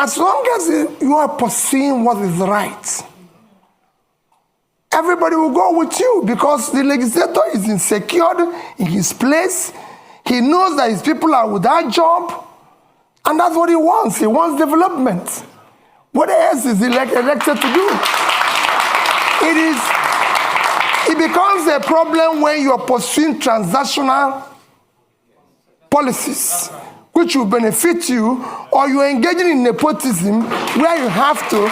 As long as you are pursuing what is right, everybody will go with you because the legislator is insecure in his place. He knows that his people are without job, and that's what he wants. He wants development. What else is he elected to do? It becomes a problem when you are pursuing transactional policies which will benefit you, or you are engaging in nepotism where you have to.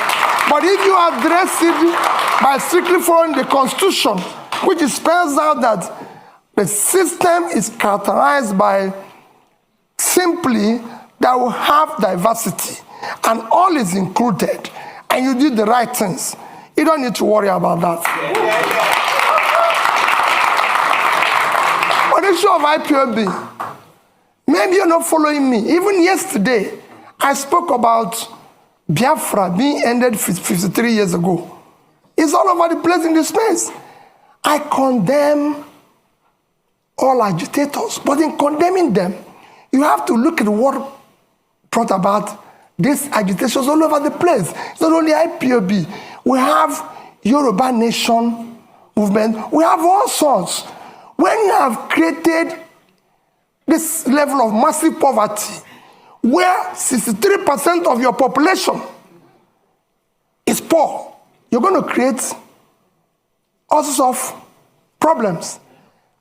But if you address it by strictly following the Constitution, which spells out that the system is characterized by simply that we have diversity and all is included, and you do the right things, you don't need to worry about that. On the issue of IPOB, maybe you're not following me. Even yesterday, I spoke about Biafra being ended 53 years ago. It's all over the place in this space. I condemn all agitators, but in condemning them, you have to look at what brought about these agitations all over the place. It's not only IPOB. We have Yoruba Nation movement. We have all sorts. When you have created this level of massive poverty, where 63% of your population is poor, you're going to create all sorts of problems.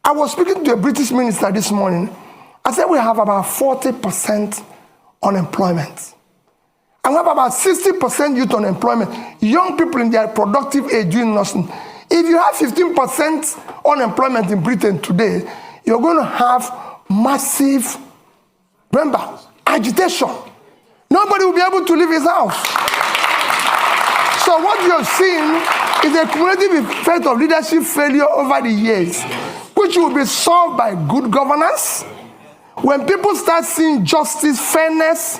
I was speaking to a British minister this morning. I said we have about 40% unemployment. And we have about 60% youth unemployment. Young people in their productive age doing nothing. If you have 15% unemployment in Britain today, you're going to have massive, remember, agitation. Nobody will be able to leave his house. So what you're seeing is a cumulative effect of leadership failure over the years, which will be solved by good governance. When people start seeing justice, fairness,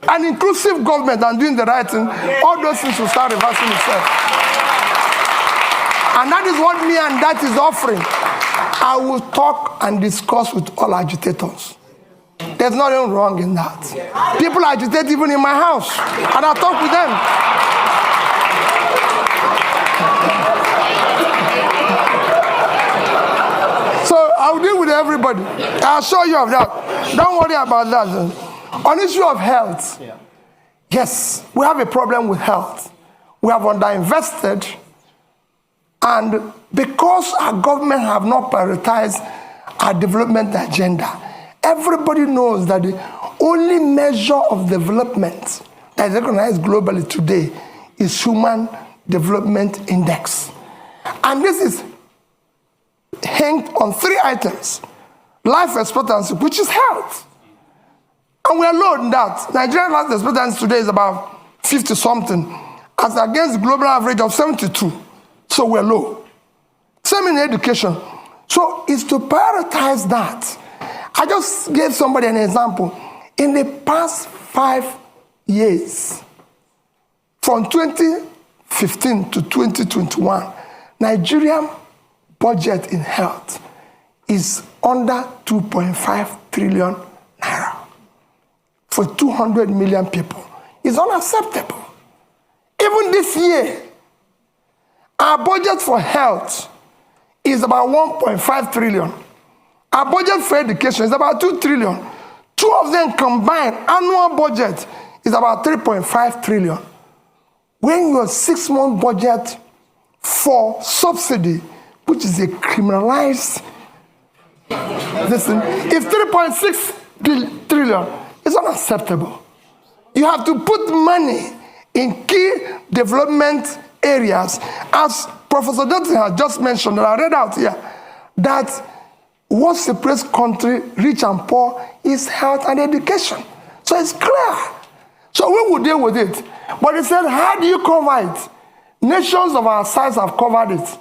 and inclusive government and doing the right thing, all those things will start reversing itself. And that is what me and that is offering. I will talk and discuss with all agitators. There's nothing wrong in that. People agitate even in my house, and I'll talk with them. So I'll deal with everybody. I'll show you of that. Don't worry about that. On the issue of health, yes, we have a problem with health. We have underinvested, and because our government have not prioritized our development agenda, everybody knows that the only measure of development that is recognized globally today is Human Development Index. And this is hinged on 3 items. Life expectancy, which is health. And we are low in that. Nigerian life expectancy today is about 50-something, as against the global average of 72. So we're low. Same in education. So it's to prioritize that. I just gave somebody an example. In the past 5 years, from 2015 to 2021, Nigerian budget in health is under 2.5 trillion naira. For 200 million people. It's unacceptable. Even this year, our budget for health is about 1.5 trillion. Our budget for education is about 2 trillion. 2 of them combined, annual budget is about 3.5 trillion. When your 6-month budget for subsidy, which is a criminalized, listen, is 3.6 trillion. It's unacceptable. You have to put money in key development areas. As Professor Dutton has just mentioned, and I read out here, that what separates country, rich and poor, is health and education. So it's clear. So we will deal with it. But he said, how do you cover it? Nations of our size have covered it.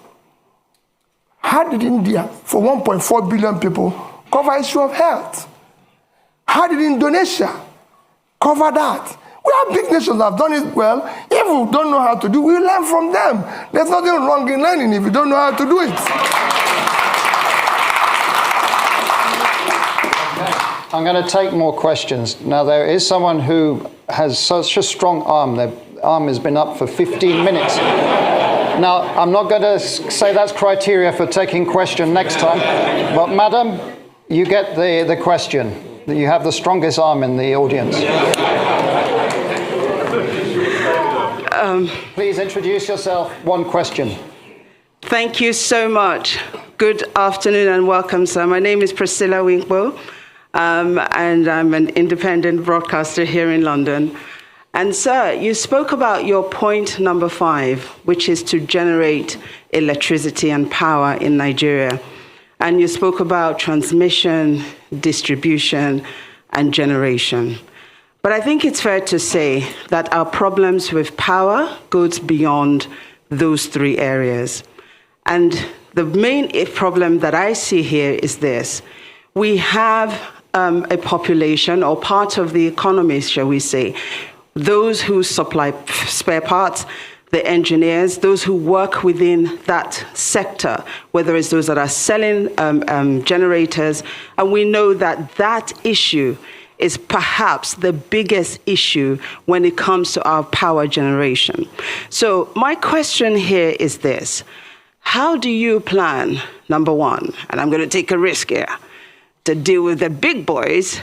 How did India, for 1.4 billion people, cover issue of health? How did Indonesia cover that? We have big nations that have done it well. If we don't know how to do it, we learn from them. There's nothing wrong in learning if you don't know how to do it. I'm going to take more questions. Now, there is someone who has such a strong arm. Their arm has been up for 15 minutes. Now, I'm not going to say that's criteria for taking question next time, but madam, you get the question. You have the strongest arm in the audience. Please introduce yourself. One question. Thank you so much. Good afternoon and welcome, sir. My name is Priscilla Winkbo, and I'm an independent broadcaster here in London. And sir, you spoke about your point number 5, which is to generate electricity and power in Nigeria. And you spoke about transmission, distribution, and generation. But I think it's fair to say that our problems with power goes beyond those 3 areas. And the main problem that I see here is this. We have a population, or part of the economy, shall we say, those who supply spare parts, the engineers, those who work within that sector, whether it's those that are selling generators. And we know that that issue is perhaps the biggest issue when it comes to our power generation. So my question here is this. How do you plan, number 1, and I'm going to take a risk here, to deal with the big boys,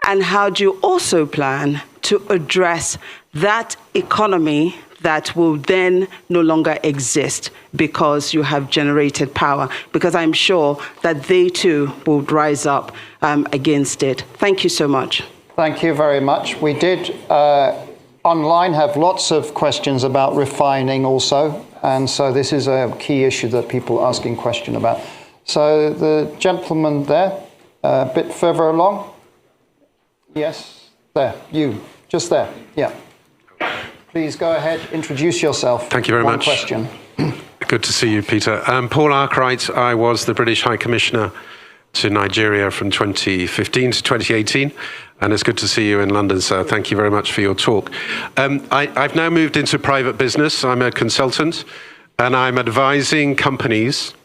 and how do you also plan to address that economy that will then no longer exist because you have generated power? Because I'm sure that they too will rise up against it. Thank you so much. Thank you very much. We did online have lots of questions about refining also, and so this is a key issue that people are asking question about. So the gentleman there, a bit further along. Yes, there, you, just there, yeah. Please go ahead, introduce yourself. Thank you very much. One question. Good to see you, Peter. Paul Arkwright. I was the British High Commissioner to Nigeria from 2015 to 2018, and it's good to see you in London, sir. Thank you very much for your talk. I've now moved into private business. I'm a consultant, and I'm advising companies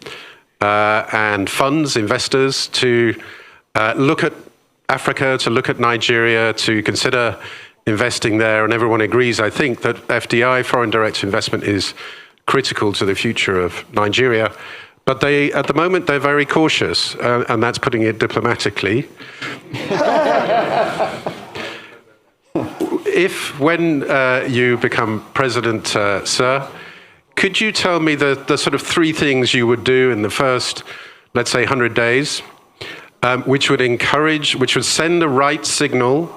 and funds, investors, to look at Africa, to look at Nigeria, to consider investing there, and everyone agrees, I think, that FDI, foreign direct investment, is critical to the future of Nigeria. But at the moment, they're very cautious, and that's putting it diplomatically. When you become president, sir, could you tell me the sort of 3 things you would do in the first, let's say, 100 days, which would send the right signal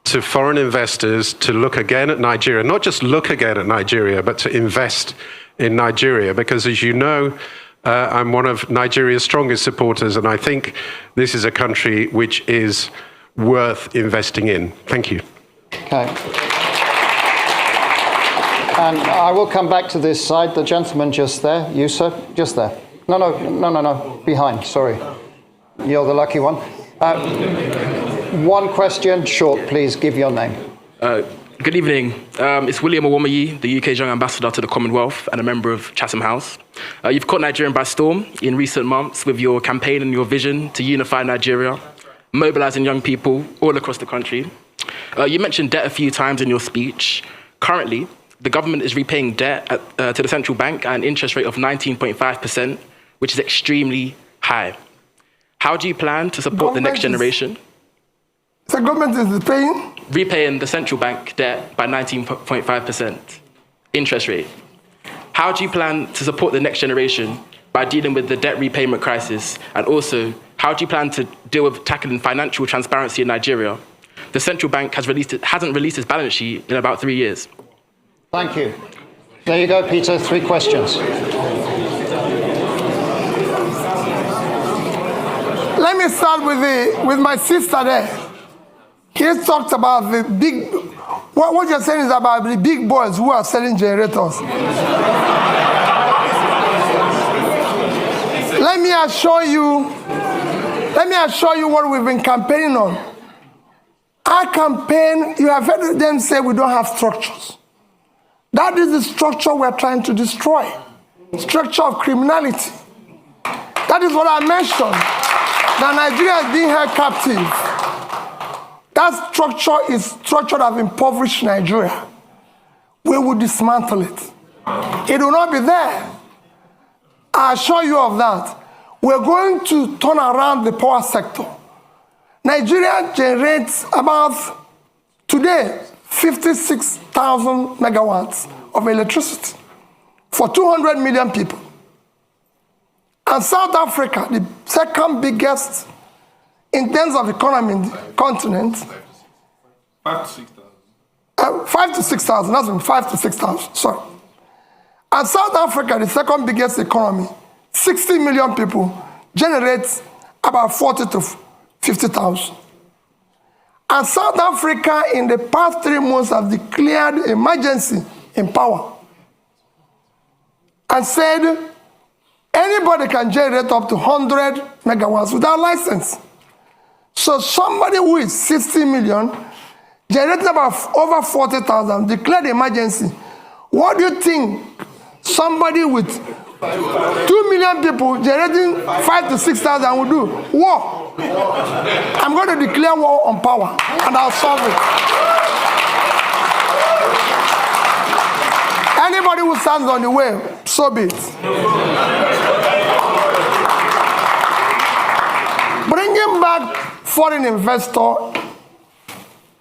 to foreign investors to look again at Nigeria, not just look again at Nigeria, but to invest in Nigeria? Because as you know, I'm one of Nigeria's strongest supporters, and I think this is a country which is worth investing in. Thank you. Okay. And I will come back to this side. The gentleman just there. You, sir? Just there. No. Behind, sorry. You're the lucky one. One question, short, please. Give your name. Good evening. It's William Owomayi, the UK's young ambassador to the Commonwealth and a member of Chatham House. You've caught Nigeria by storm in recent months with your campaign and your vision to unify Nigeria, mobilizing young people all across the country. You mentioned debt a few times in your speech. Currently, the government is repaying debt to the central bank at an interest rate of 19.5%, which is extremely high. How do you plan to support the next generation? The government is paying? Repaying the central bank debt by 19.5% interest rate. How do you plan to support the next generation by dealing with the debt repayment crisis? And also, how do you plan to deal with tackling financial transparency in Nigeria? The central bank hasn't released its balance sheet in about 3 years. Thank you. There you go, Peter. 3 questions. Let me start with my sister there. He talked about the big, what you're saying is about the big boys who are selling generators. Let me assure you what we've been campaigning on. Our campaign, you have heard them say we don't have structures. That is the structure we're trying to destroy. Structure of criminality. That is what I mentioned. That Nigeria is being held captive that structure is structured of impoverished Nigeria. We will dismantle it. It will not be there. I assure you of that. We're going to turn around the power sector. Nigeria generates about, today, 56,000 megawatts of electricity for 200 million people. And South Africa, the second biggest in terms of economy in the continent, 5 to 6,000. 5 to 6,000, that's been 5 to 6,000, sorry. And South Africa, the second biggest economy, 60 million people, generates about 40 to 50,000. And South Africa, in the past 3 months, have declared emergency in power and said anybody can generate up to 100 megawatts without license. So somebody who is 60 million, generating about over 40,000, declared emergency. What do you think somebody with 2 million people generating 5 to 6,000 will do? War. I'm going to declare war on power, and I'll solve it. Anybody who stands on the way, so be it. Bringing back foreign investor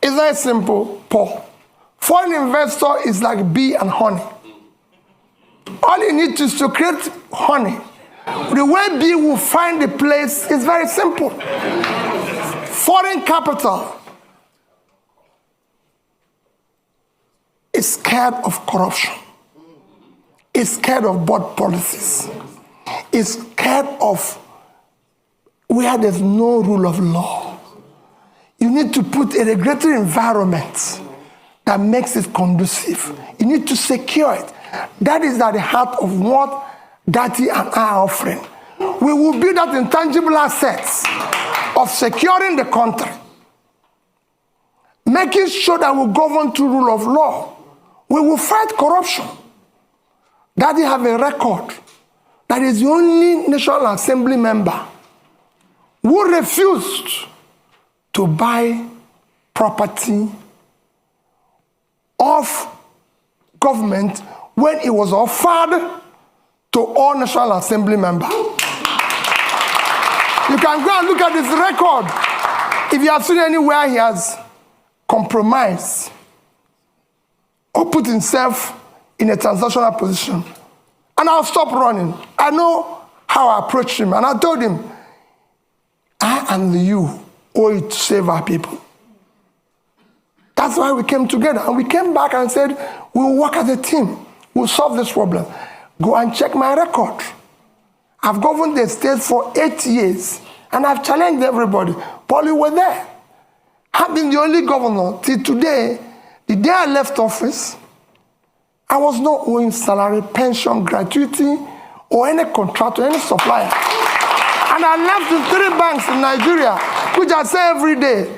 is very simple, Paul. Foreign investor is like bee and honey. All you need is to create honey. The way bee will find the place is very simple. Foreign capital is scared of corruption. Is scared of bad policies. Is scared of where there's no rule of law. You need to put a regulatory environment that makes it conducive. You need to secure it. That is at the heart of what Dati and I are offering. We will build that intangible assets of securing the country, making sure that we govern through rule of law. We will fight corruption. Dati have a record that is the only National Assembly member who refused to buy property of government when it was offered to all National Assembly members. You can go and look at his record. If you have seen anywhere he has compromised or put himself in a transactional position. And I'll stop running. I know how I approached him, and I told him, I and you owe it to save our people. That's why we came together. And we came back and said, we'll work as a team. We'll solve this problem. Go and check my record. I've governed the state for 8 years, and I've challenged everybody. Paul, you were there. I've been the only governor till today. The day I left office, I was not owing salary, pension, gratuity, or any contract or any supplier. And I left the 3 banks in Nigeria, which I say every day.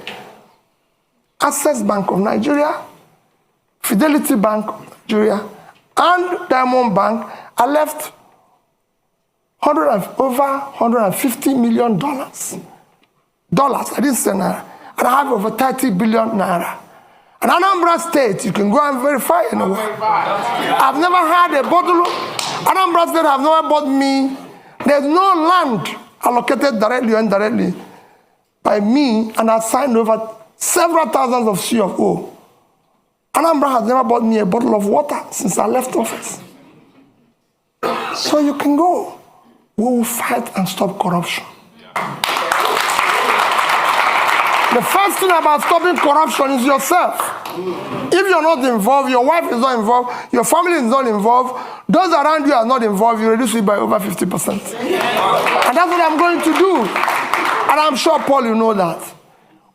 Access Bank of Nigeria, Fidelity Bank of Nigeria, and Diamond Bank. I left over $150 million. I didn't say naira. And I have over 30 billion naira. And Anambra State, you can go and verify anywhere. I've never had a bottle. Anambra State have never bought me. There's no land allocated directly or indirectly by me, and I signed over several thousands of C of O. Anambra has never bought me a bottle of water since I left office. So you can go. We will fight and stop corruption. The first thing about stopping corruption is yourself. If you're not involved, your wife is not involved, your family is not involved, those around you are not involved, you reduce it by over 50%. And that's what I'm going to do. And I'm sure, Paul, you know that.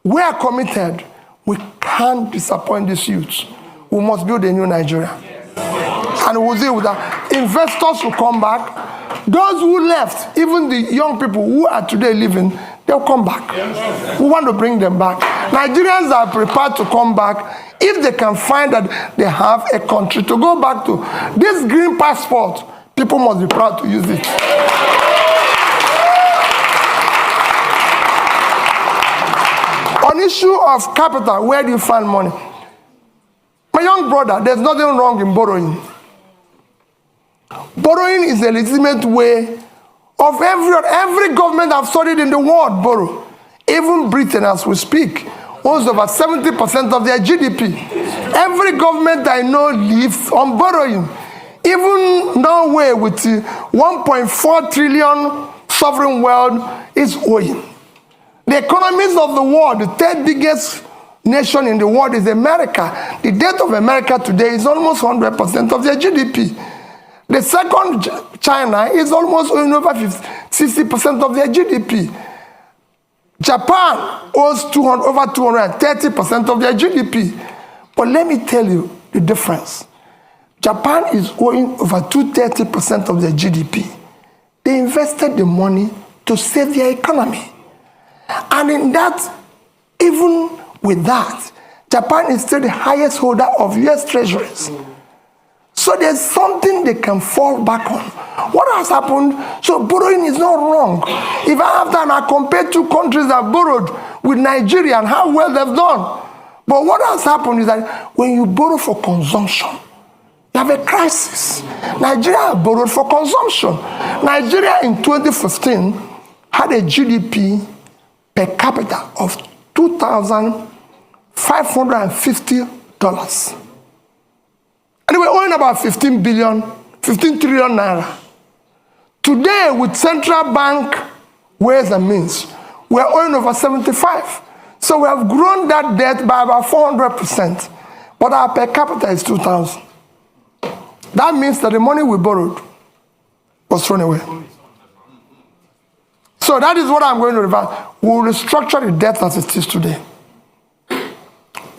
We are committed. We can't disappoint these youths. We must build a new Nigeria. And we'll deal with that. Investors will come back. Those who left, even the young people who are today living, they'll come back. We want to bring them back. Nigerians are prepared to come back if they can find that they have a country to go back to. This green passport, people must be proud to use it. On issue of capital, where do you find money? My young brother, there's nothing wrong in borrowing. Borrowing is a legitimate way of every government I've studied in the world borrow. Even Britain, as we speak, owns over 70% of their GDP. Every government I know lives on borrowing. Even Norway, with 1.4 trillion sovereign wealth, is owing. The economies of the world, the third biggest nation in the world is America. The debt of America today is almost 100% of their GDP. The second, China, is almost owing over 60% of their GDP. Japan owes over 230% of their GDP. But let me tell you the difference. Japan is owing over 230% of their GDP. They invested the money to save their economy. And in that, even with that, Japan is still the highest holder of US treasuries. So there's something they can fall back on. What has happened? So borrowing is not wrong. If I have done, I compare two countries that borrowed with Nigeria and how well they've done. But what has happened is that when you borrow for consumption, you have a crisis. Nigeria borrowed for consumption. Nigeria in 2015 had a GDP per capita of $2,550. And they were owing about 15 trillion naira. Today, with central bank ways and means, we're owing over 75. So we have grown that debt by about 400%. But our per capita is 2,000. That means that the money we borrowed was thrown away. So that is what I'm going to reverse. We will restructure the debt as it is today. We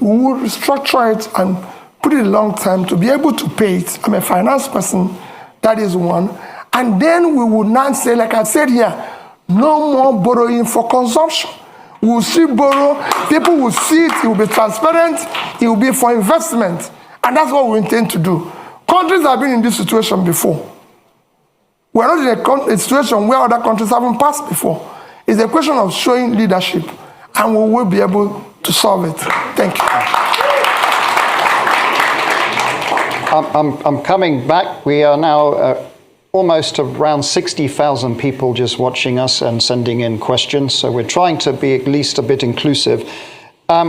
will restructure it and put it a long time to be able to pay it. I'm a finance person, that is one. And then we will not say, like I said here, no more borrowing for consumption. We will still borrow, people will see it, it will be transparent, it will be for investment. And that's what we intend to do. Countries have been in this situation before. We're not in a situation where other countries haven't passed before. It's a question of showing leadership, and we will be able to solve it. Thank you. I'm coming back. We are now almost around 60,000 people just watching us and sending in questions. So we're trying to be at least a bit inclusive.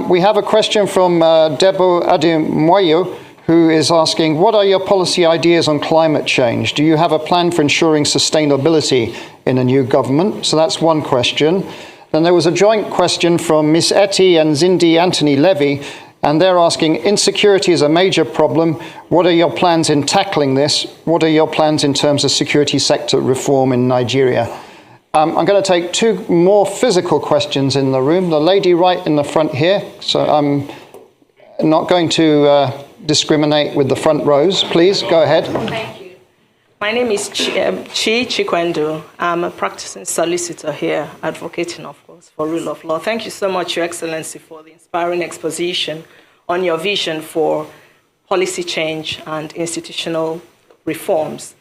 We have a question from Debo Ademoyo, who is asking, what are your policy ideas on climate change? Do you have a plan for ensuring sustainability in a new government? So that's one question. Then there was a joint question from Miss Etty and Zindi Anthony Levy, and they're asking, insecurity is a major problem. What are your plans in tackling this? What are your plans in terms of security sector reform in Nigeria? I'm going to take two more physical questions in the room. The lady right in the front here. So I'm not going to discriminate with the front rows. Please, go ahead. Thank you. My name is Chi Chikwendo. I'm a practicing solicitor here, advocating, of course, for rule of law. Thank you so much, Your Excellency, for the inspiring exposition on your vision for policy change and institutional reforms.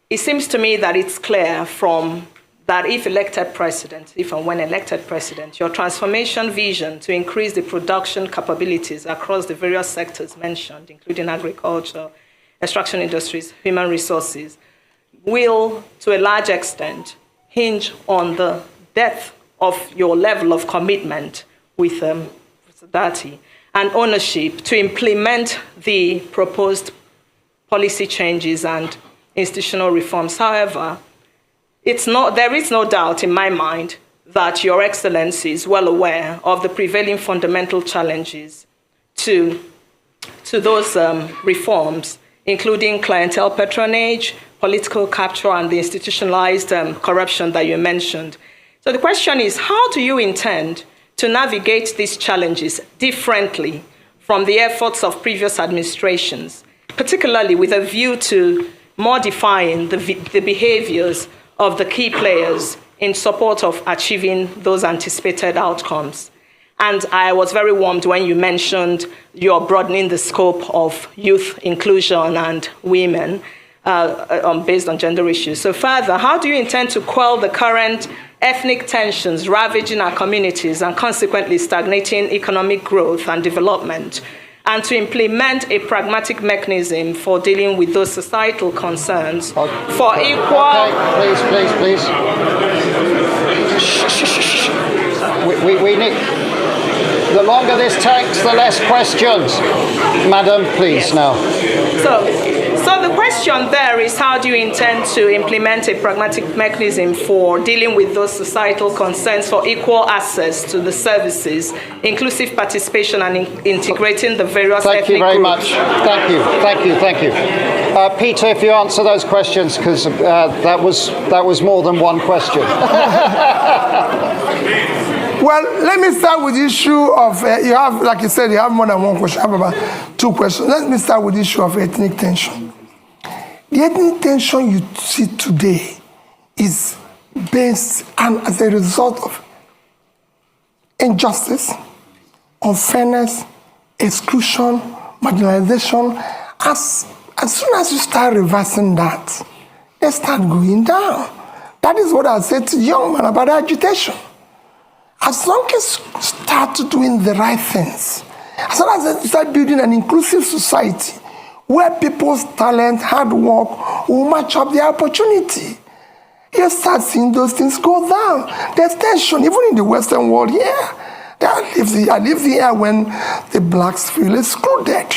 It seems to me that it's clear from that if elected president, if and when elected president, your transformation vision to increase the production capabilities across the various sectors mentioned, including agriculture, extraction industries, human resources, will, to a large extent, hinge on the depth of your level of commitment with solidarity and ownership to implement the proposed policy changes and institutional reforms. However, there is no doubt in my mind that Your Excellency is well aware of the prevailing fundamental challenges to those reforms, including clientele patronage, political capture, and the institutionalized corruption that you mentioned. So the question is, how do you intend to navigate these challenges differently from the efforts of previous administrations, particularly with a view to modifying the behaviors of the key players in support of achieving those anticipated outcomes? And I was very warmed when you mentioned you're broadening the scope of youth inclusion and women based on gender issues. So further, how do you intend to quell the current ethnic tensions ravaging our communities and consequently stagnating economic growth and development, and to implement a pragmatic mechanism for dealing with those societal concerns for equal... Okay, please. We need... The longer this takes, the less questions. Madam, please, now. So the question there is, how do you intend to implement a pragmatic mechanism for dealing with those societal concerns for equal access to the services, inclusive participation, and integrating the various ethnic groups? Thank you very much. Thank you. Peter, if you answer those questions, because that was more than one question. Well, let me start with the issue of, you have, like you said, you have more than one question. I have about 2 questions. Let me start with the issue of ethnic tension. The ethnic tension you see today is based and as a result of injustice, unfairness, exclusion, marginalization. As soon as you start reversing that, they start going down. That is what I said to young men about agitation. As long as you start doing the right things, as long as you start building an inclusive society where people's talent, hard work will match up their opportunity, you start seeing those things go down. There's tension, even in the Western world here. I lived here when the blacks feel excluded.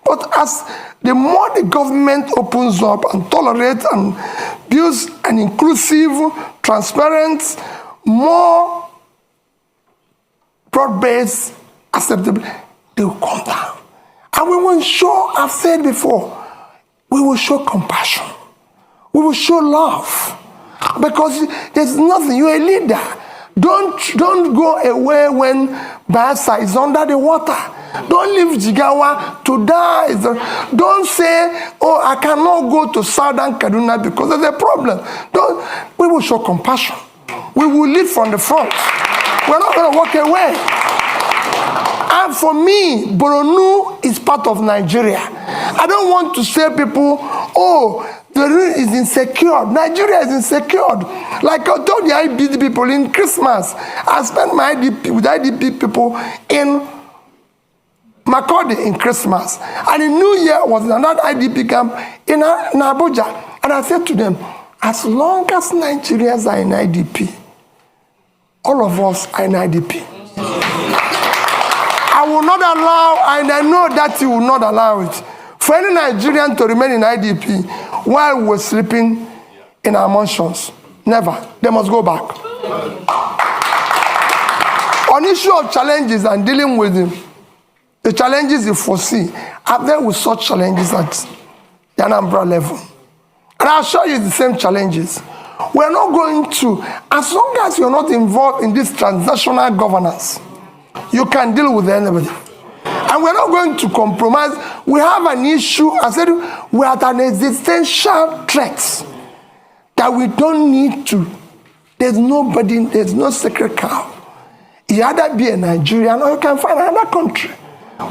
But as the more the government opens up and tolerates and builds an inclusive, transparent, more broad-based, acceptable, they will come down. And we will show, I've said before, we will show compassion. We will show love. Because there's nothing, you're a leader. Don't go away when Bayelsa is under the water. Don't leave Jigawa to die. Don't say, oh, I cannot go to Southern Kaduna because there's a problem. We will show compassion. We will lead from the front. We're not going to walk away. And for me, Borno is part of Nigeria. I don't want to say people, oh, the region is insecure. Nigeria is insecure. Like I told the IDP people in Christmas, I spent my IDP with IDP people in Makurdi in Christmas. And in New Year was another IDP camp in Abuja. And I said to them, as long as Nigerians are in IDP, all of us are in IDP. I will not allow, and I know that you will not allow it, for any Nigerian to remain in IDP while we're sleeping in our mansions. Never. They must go back. On issue of challenges and dealing with them, the challenges you foresee, I've dealt with such challenges at the Anambra level. And I'll show you the same challenges. We're not going to, as long as you're not involved in this transnational governance, you can deal with anybody. And we're not going to compromise. We have an issue, I said, we're at an existential threat that we don't need to. There's nobody, there's no sacred cow. You either be a Nigerian or you can find another country.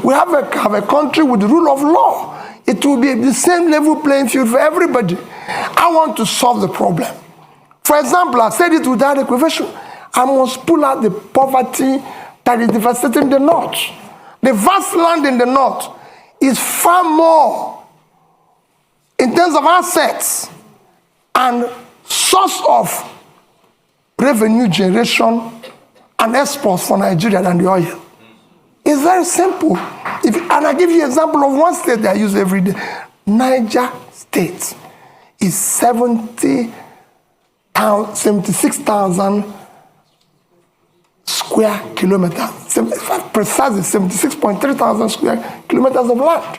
We have a country with the rule of law. It will be the same level playing field for everybody. I want to solve the problem. For example, I said it without equivocation. I must pull out the poverty that is devastating the north. The vast land in the north is far more in terms of assets and source of revenue generation and exports for Nigeria than the oil. It's very simple. And I give you an example of one state that I use every day. Niger State is 76,000 square kilometers. Precisely 76.3 thousand square kilometers of land.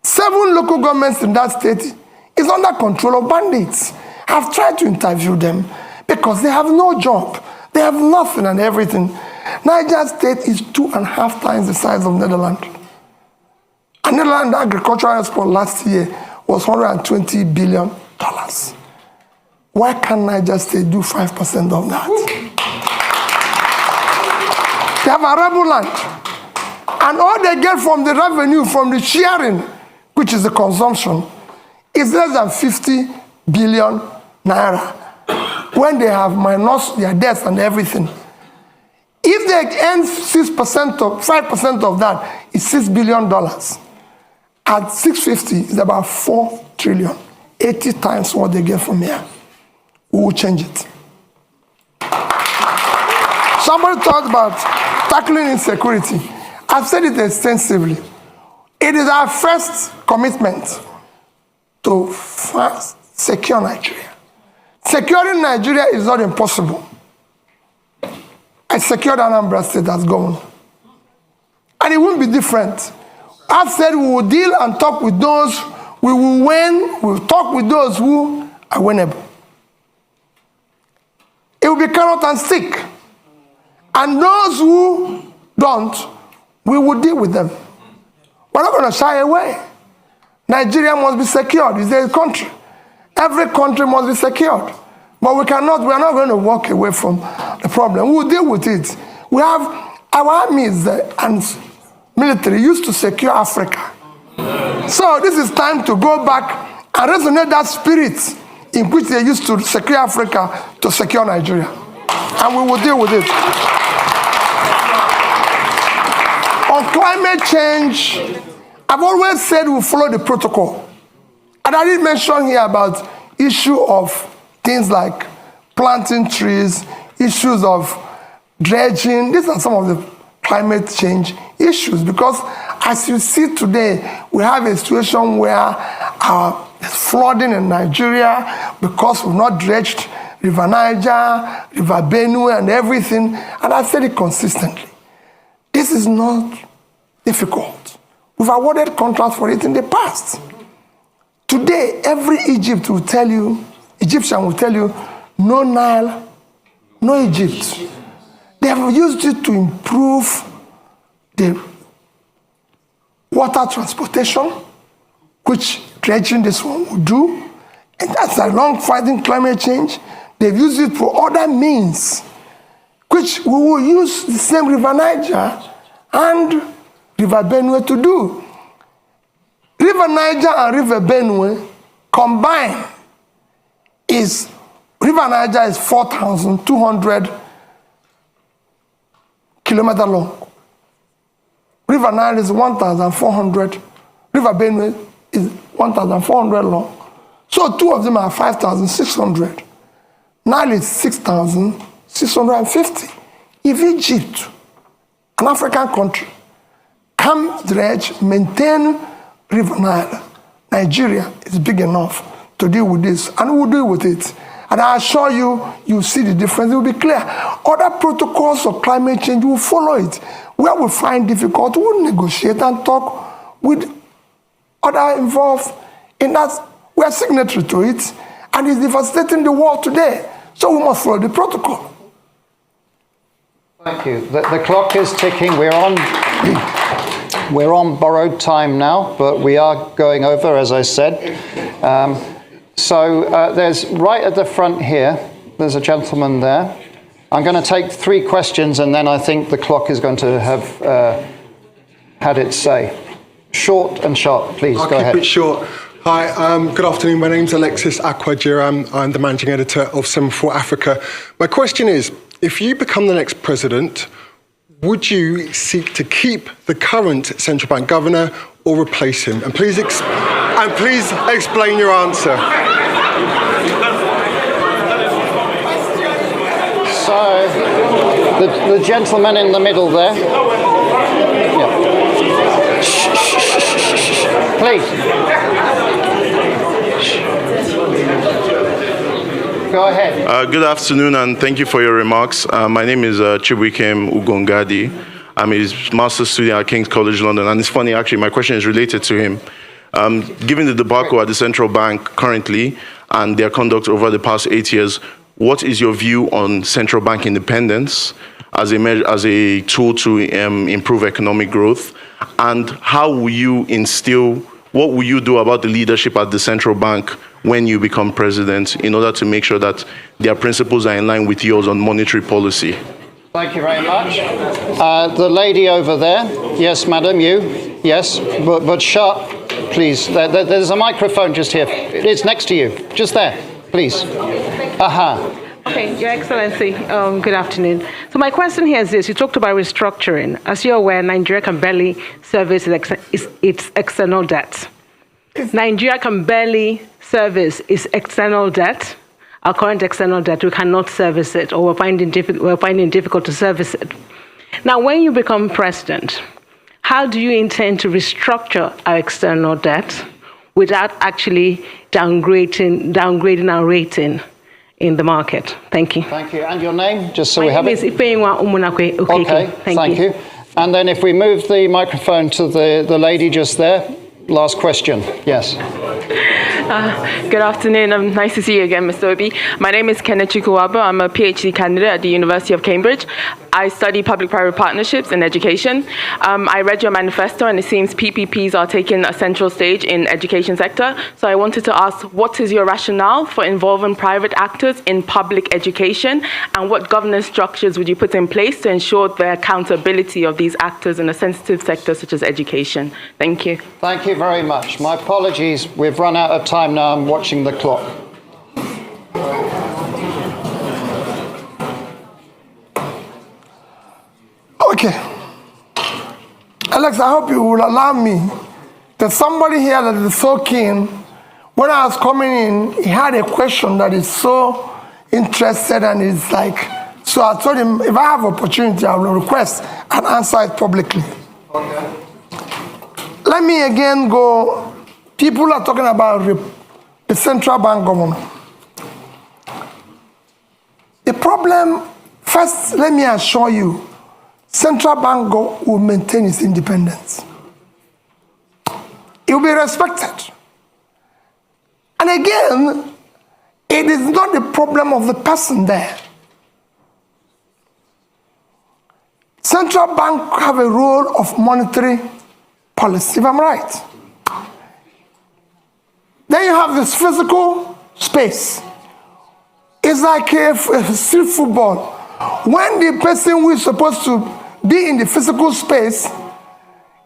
7 local governments in that state is under control of bandits. I've tried to interview them because they have no job. They have nothing and everything. Niger State is 2.5 times the size of Netherlands. And Netherlands agricultural export last year was $120 billion. Why can't Niger State do 5% of that? They have arable land. And all they get from the revenue, from the sharing, which is the consumption, is less than 50 billion naira. when they have minus their debts and everything. If they earn 6% of 5% of that is $6 billion. At 650, it's about 4 trillion, 80 times what they get from here. We will change it. Somebody talked about tackling insecurity. I've said it extensively. It is our first commitment to first secure Nigeria. Securing Nigeria is not impossible. I secured Anambra State as governor. And it won't be different. I've said we will deal and talk with those we will win, we will talk with those who are winnable. It will be carrot and stick. And those who don't, we will deal with them. We're not going to shy away. Nigeria must be secured. It's a country. Every country must be secured. But we are not going to walk away from the problem. We will deal with it. We have our armies and military used to secure Africa. So this is time to go back and resonate that spirit in which they used to secure Africa to secure Nigeria. And we will deal with it. On climate change, I've always said we'll follow the protocol. And I did mention here about issue of things like planting trees, issues of dredging. These are some of the climate change issues, because as you see today, we have a situation where there's flooding in Nigeria because we've not dredged River Niger, River Benue, and everything. And I've said it consistently. This is not difficult. We've awarded contracts for it in the past. Today, every Egyptian will tell you, no Nile, no Egypt. They have used it to improve the water transportation, which dredging this one will do. And that's along fighting climate change. They've used it for other means, which we will use the same River Niger and River Benue to do. River Niger and River Benue combined is, River Niger is 4,200 kilometers long. River Nile is 1,400. River Benue is 1,400 long. So two of them are 5,600. Nile is 6,650. If Egypt, an African country, can dredge, maintain River Nile, Nigeria is big enough to deal with this, and we'll deal with it. And I assure you, you'll see the difference. It will be clear. Other protocols of climate change will follow it. Where we find difficult, we'll negotiate and talk with other involved in that. We are signatory to it, and it's devastating the world today. So we must follow the protocol. Thank you. The clock is ticking. We're on borrowed time now, but we are going over, as I said. There's right at the front here, there's a gentleman there. I'm going to take 3 questions, and then I think the clock is going to have had its say. Short and sharp, please. Go ahead. I'll keep it short. Hi, good afternoon. My name's Alexis Akwajiram. I'm the managing editor of Semaphore Africa. My question is, if you become the next president, would you seek to keep the current central bank governor or replace him? And please explain your answer. So, the gentleman in the middle there. Yeah. Please. Go ahead. Good afternoon, and thank you for your remarks. My name is Chibuikem Ugongadi. I'm his master's student at King's College London, and it's funny, actually, my question is related to him. Given the debacle at the central bank currently and their conduct over the past 8 years, what is your view on central bank independence as a tool to improve economic growth? And how will you what will you do about the leadership at the central bank when you become president in order to make sure that their principles are in line with yours on monetary policy? Thank you very much. The lady over there. Yes, madam, you. Yes, but sharp, please. There's a microphone just here. It's next to you. Just there, please. Aha. Okay, Your Excellency, good afternoon. So my question here is this. You talked about restructuring. As you're aware, Nigeria can barely service its external debt. Nigeria can barely service its external debt, our current external debt. We cannot service it, or we're finding it difficult to service it. Now, when you become president, how do you intend to restructure our external debt without actually downgrading our rating in the market? Thank you. Thank you. And your name, just so we have it? My name is Ifeyinwa Umunakwe. Okay, thank you. And then if we move the microphone to the lady just there. Last question. Yes. Good afternoon. Nice to see you again, Mr. Obi. My name is Kenneth Chukwuwabo. I'm a PhD candidate at the University of Cambridge. I study public-private partnerships in education. I read your manifesto, and it seems PPPs are taking a central stage in education sector. So I wanted to ask, what is your rationale for involving private actors in public education, and what governance structures would you put in place to ensure the accountability of these actors in a sensitive sector such as education? Thank you. Thank you very much. My apologies. We've run out of time now. I'm watching the clock. Okay. Alex, I hope you will allow me. There's somebody here that is so keen. When I was coming in, he had a question that is so interested, and it's like, so I told him, if I have opportunity, I will request and answer it publicly. Okay. Let me again go. People are talking about the central bank governor. The problem, first, let me assure you, central bank will maintain its independence. It will be respected. And again, it is not the problem of the person there. Central bank have a role of monetary policy, if I'm right. Then you have this physical space. It's like a street football. When the person who is supposed to be in the physical space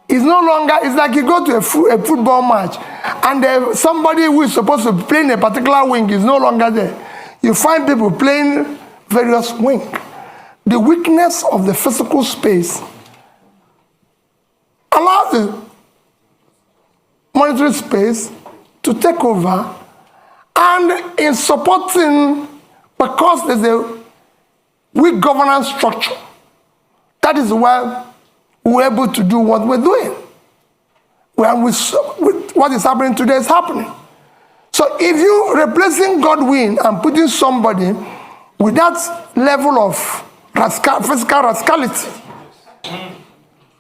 is no longer, it's like you go to a football match and somebody who is supposed to play in a particular wing is no longer there. You find people playing various wings. The weakness of the physical space allows the monetary space to take over, and in supporting, because there's a weak governance structure, that is why we're able to do what we're doing. What is happening today is happening. So if you're replacing Godwin and putting somebody with that level of physical rascality,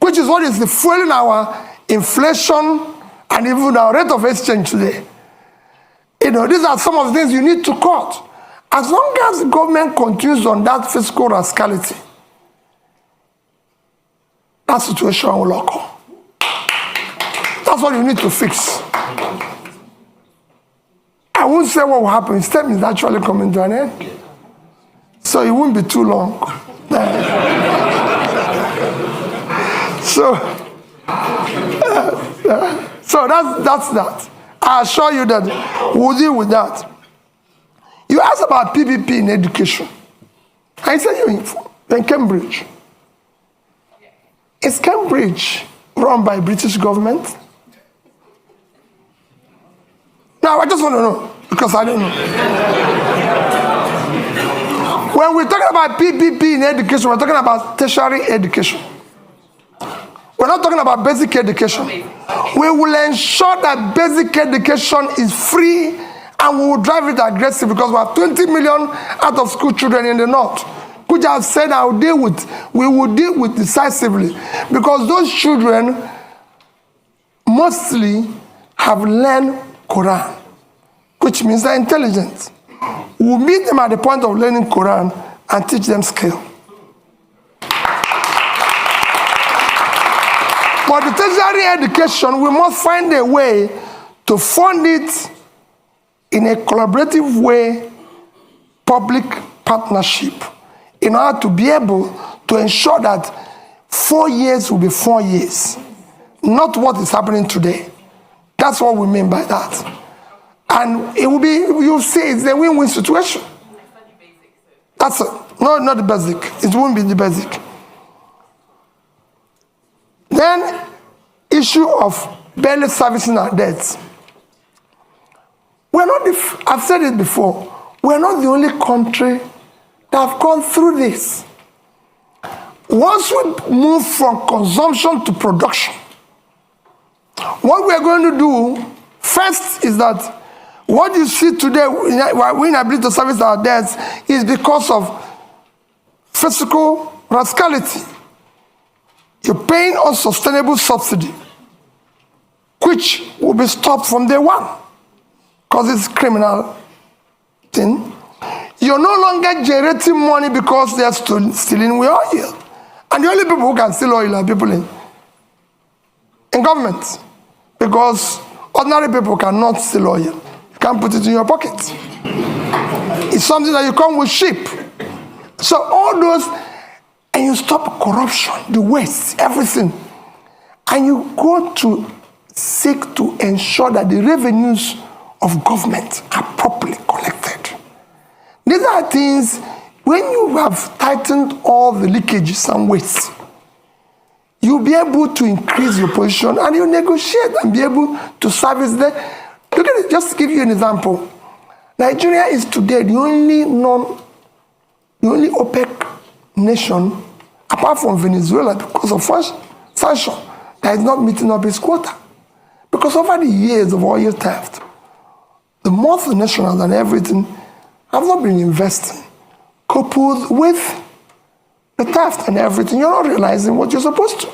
which is what is fueling our inflation and even our rate of exchange today, these are some of the things you need to cut. As long as the government continues on that fiscal rascality, that situation will occur. That's what you need to fix. I won't say what will happen. His term is actually coming to an end. So it won't be too long. So that's that. I assure you that we'll deal with that. You asked about PPP in education. I said you're in Cambridge. Is Cambridge run by British government? Now, I just want to know, because I don't know. When we're talking about PPP in education, we're talking about tertiary education. We're not talking about basic education. We will ensure that basic education is free, and we will drive it aggressive, because we have 20 million out of school children in the north, which I said we will deal with decisively, because those children mostly have learned Quran, which means they're intelligent. We'll meet them at the point of learning Quran and teach them skill. For the tertiary education, we must find a way to fund it in a collaborative way, public partnership, in order to be able to ensure that 4 years will be 4 years, not what is happening today. That's what we mean by that. And it will be, you'll see, it's a win-win situation. That's it. No, not the basic. It won't be the basic. Then, issue of barely servicing our debts. We're not, I've said it before, we're not the only country that have gone through this. Once we move from consumption to production, what we're going to do first is that what you see today, we're inability to service our debts, is because of fiscal rascality. You're paying unsustainable subsidy, which will be stopped from day one, because it's a criminal thing. You're no longer generating money because they're stealing oil. And the only people who can steal oil are people in government, because ordinary people cannot steal oil. You can't put it in your pocket. It's something that you come with sheep. So all those, and you stop corruption, the waste, everything. And you go to seek to ensure that the revenues of government are properly collected. These are things, when you have tightened all the leakages and wastes, you'll be able to increase your position and you negotiate and be able to service them. Look at it, just to give you an example. Nigeria is today the only OPEC nation, apart from Venezuela, because of sanction, that is not meeting up its quota. Because over the years of oil theft, the multinationals and everything have not been investing, coupled with the theft and everything. You're not realizing what you're supposed to.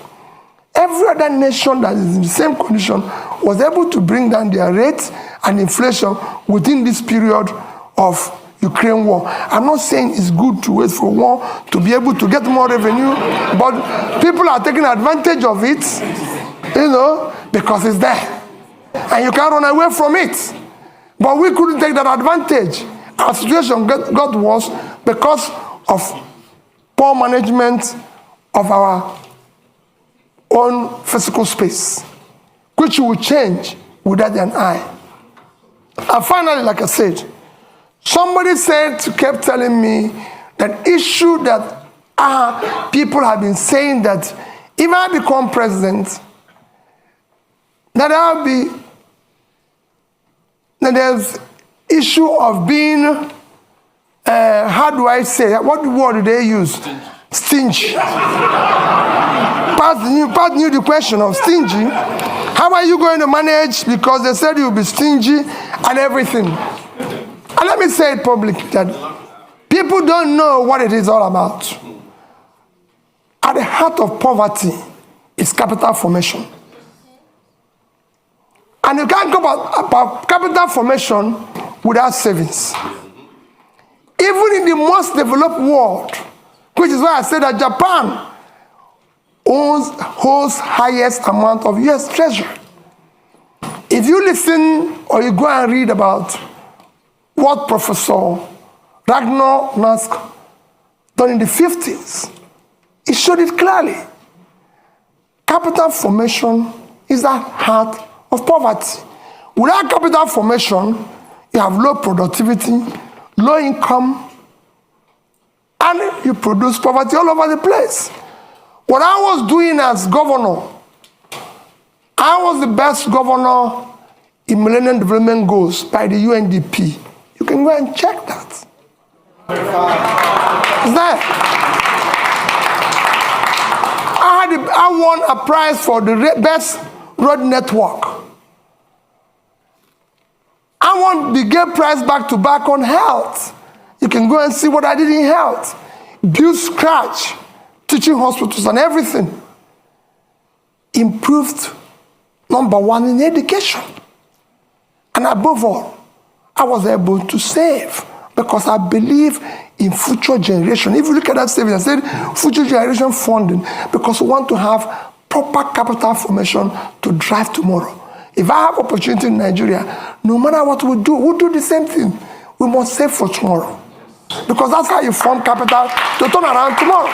Every other nation that is in the same condition was able to bring down their rates and inflation within this period of Ukraine war. I'm not saying it's good to wait for war to be able to get more revenue, but people are taking advantage of it, because it's there. And you can't run away from it. But we couldn't take that advantage. Our situation got worse because of poor management of our own physical space, which will change without an eye. And finally, like I said, somebody kept telling me that issue that people have been saying that if I become president, that there's issue of being, how do I say, what word do they use? Stingy. Pat knew the question of stingy. How are you going to manage? Because they said you'll be stingy and everything. And let me say it publicly that people don't know what it is all about. At the heart of poverty is capital formation. And you can't go about capital formation without savings. Even in the most developed world, which is why I said that Japan holds highest amount of US treasury. If you listen or you go and read about what Professor Ragnar Nask done in the 50s, he showed it clearly. Capital formation is at heart of poverty. Without capital formation, you have low productivity, low income, and you produce poverty all over the place. What I was doing as governor, I was the best governor in Millennium Development Goals by the UNDP. You can go and check that. It's there. I won a prize for the best road network. I won the Gate Prize back to back on health. You can go and see what I did in health. Build scratch, teaching hospitals and everything. Improved #1 in education. And above all, I was able to save because I believe in future generation. If you look at that savings, I said future generation funding because we want to have proper capital formation to drive tomorrow. If I have opportunity in Nigeria, no matter what we do, we'll do the same thing. We must save for tomorrow. Because that's how you form capital to turn around tomorrow.